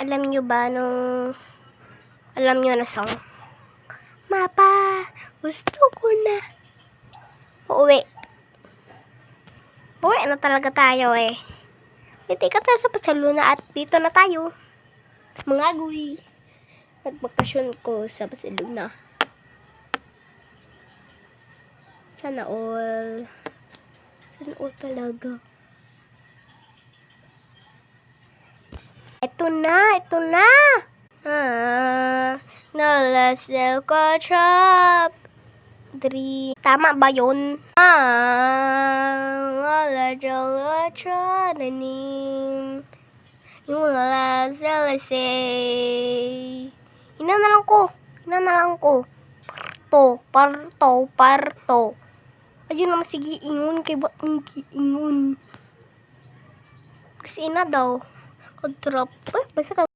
Alam nyo ba nung... Alam nyo na song? Mapa, gusto ko na. Uuwi. Uwi na talaga tayo eh. Hindi ka tayo sa Barcelona at dito na tayo. Mga guy. Nagbakasyon ko sa Barcelona. Sana all. Sana all talaga. Ito na, ito na. Nalasel ko chop. Tama ba yun? Wala jala chananim. Yung nalasel say. Ina na lang ko. Parto. Ayun naman, sige, ingon kay ba ingon. Kasi ina daw. Kadrap. Basta